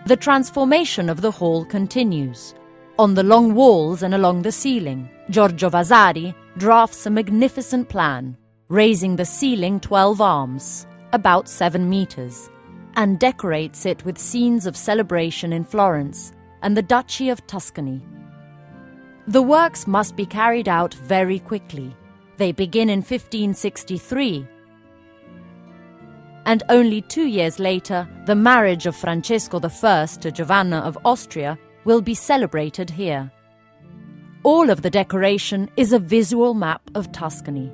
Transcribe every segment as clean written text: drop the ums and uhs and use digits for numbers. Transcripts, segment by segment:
The transformation of the hall continues. On the long walls and along the ceiling, Giorgio Vasari drafts a magnificent plan, raising the ceiling 12 arms, about 7 meters, and decorates it with scenes of celebration in Florence and the Duchy of Tuscany. The works must be carried out very quickly. They begin in 1563, and only 2 years later, the marriage of Francesco I to Giovanna of Austria will be celebrated here. All of the decoration is a visual map of Tuscany.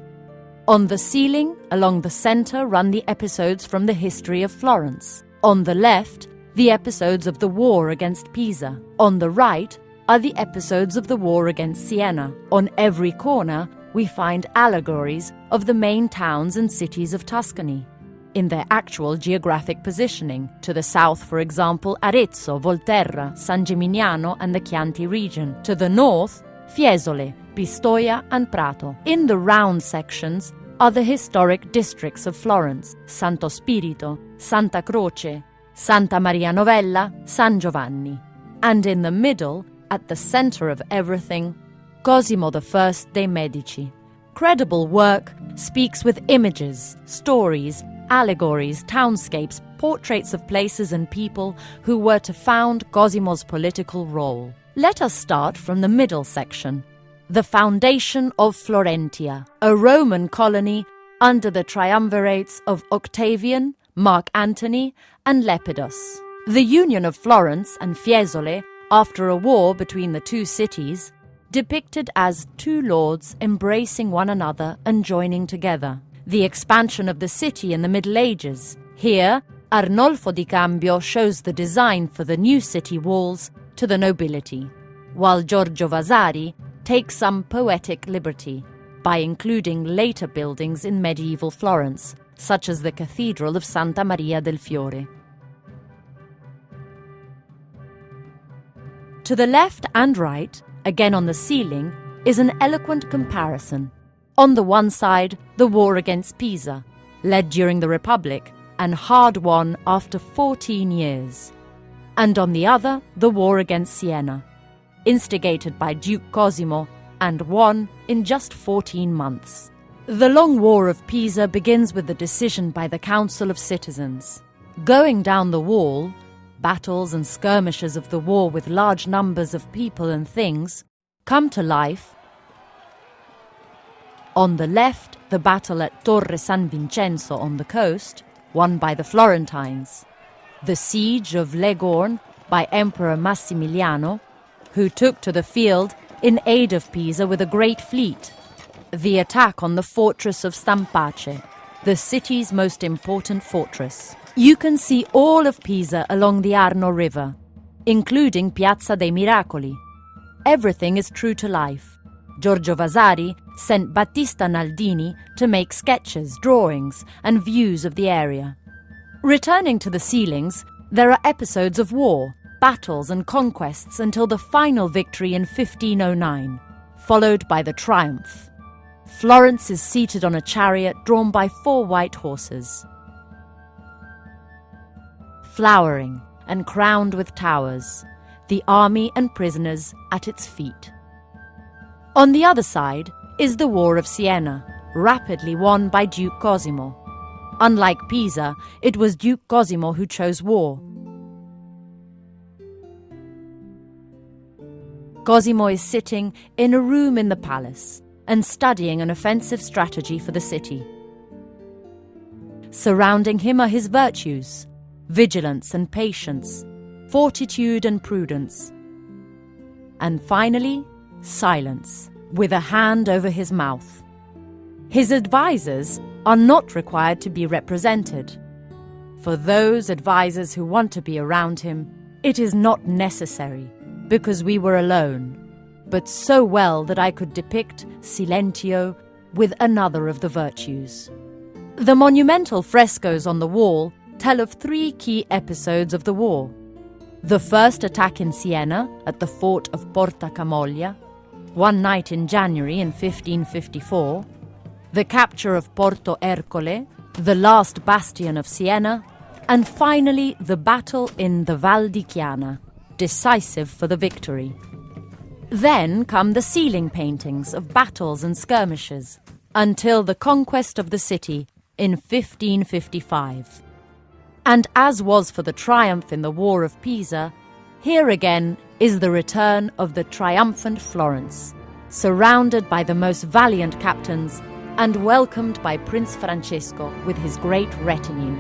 On the ceiling, along the center, run the episodes from the history of Florence. On the left, the episodes of the war against Pisa. On the right are the episodes of the war against Siena. On every corner, we find allegories of the main towns and cities of Tuscany, in their actual geographic positioning. To the south, for example, Arezzo, Volterra, San Gimignano and the Chianti region. To the north, Fiesole, Pistoia and Prato. In the round sections are the historic districts of Florence: Santo Spirito, Santa Croce, Santa Maria Novella, San Giovanni. And in the middle, at the center of everything, Cosimo I dei Medici. Credible work speaks with images, stories, allegories, townscapes, portraits of places and people who were to found Cosimo's political role. Let us start from the middle section. The foundation of Florentia, a Roman colony under the triumvirates of Octavian, Mark Antony, and Lepidus. The union of Florence and Fiesole after a war between the two cities, depicted as two lords embracing one another and joining together. The expansion of the city in the Middle Ages. Here, Arnolfo di Cambio shows the design for the new city walls to the nobility, while Giorgio Vasari takes some poetic liberty by including later buildings in medieval Florence, such as the Cathedral of Santa Maria del Fiore. To the left and right, again on the ceiling, is an eloquent comparison. On the one side, the war against Pisa, led during the Republic and hard won after 14 years. And on the other, the war against Siena, instigated by Duke Cosimo and won in just 14 months. The Long War of Pisa begins with the decision by the Council of Citizens. Going down the wall, battles and skirmishes of the war with large numbers of people and things come to life. On the left, the battle at Torre San Vincenzo on the coast, won by the Florentines. The siege of Leghorn by Emperor Massimiliano, who took to the field in aid of Pisa with a great fleet. The attack on the fortress of Stampace, the city's most important fortress. You can see all of Pisa along the Arno River, including Piazza dei Miracoli. Everything is true to life. Giorgio Vasari sent Battista Naldini to make sketches, drawings, and views of the area. Returning to the ceilings, there are episodes of war, battles and conquests until the final victory in 1509, followed by the triumph. Florence is seated on a chariot drawn by 4 white horses, flowering and crowned with towers, the army and prisoners at its feet. On the other side is the War of Siena, rapidly won by Duke Cosimo. Unlike Pisa, it was Duke Cosimo who chose war. Cosimo is sitting in a room in the palace and studying an offensive strategy for the city. Surrounding him are his virtues: vigilance and patience, fortitude and prudence, and finally, silence, with a hand over his mouth. His advisors are not required to be represented. For those advisors who want to be around him, it is not necessary, because we were alone, but so well that I could depict silentio with another of the virtues. The monumental frescoes on the wall tell of 3 key episodes of the war. The first attack in Siena, at the fort of Porta Camoglia, one night in January in 1554, the capture of Porto Ercole, the last bastion of Siena, And finally, the battle in the Val di Chiana, decisive for the victory. Then come the ceiling paintings of battles and skirmishes, until the conquest of the city in 1555. And as was for the triumph in the War of Pisa, here again is the return of the triumphant Florence, surrounded by the most valiant captains and welcomed by Prince Francesco with his great retinue.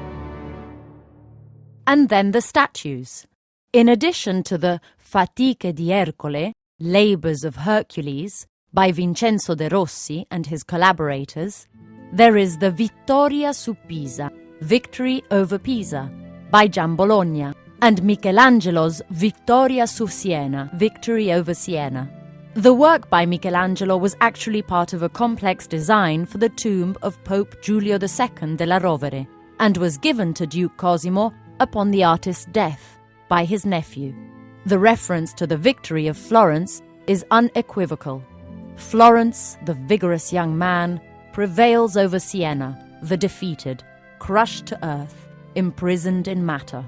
And then the statues. In addition to the Fatiche di Ercole, Labours of Hercules, by Vincenzo de Rossi and his collaborators, there is the Vittoria su Pisa, Victory over Pisa, by Giambologna, and Michelangelo's Vittoria su Siena, Victory over Siena. The work by Michelangelo was actually part of a complex design for the tomb of Pope Giulio II della Rovere, and was given to Duke Cosimo upon the artist's death by his nephew. The reference to the victory of Florence is unequivocal. Florence, the vigorous young man, prevails over Siena, the defeated, crushed to earth, imprisoned in matter.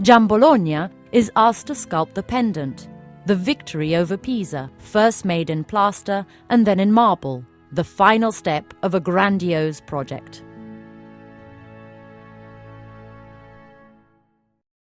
Giambologna is asked to sculpt the pendant, the victory over Pisa, first made in plaster and then in marble, the final step of a grandiose project.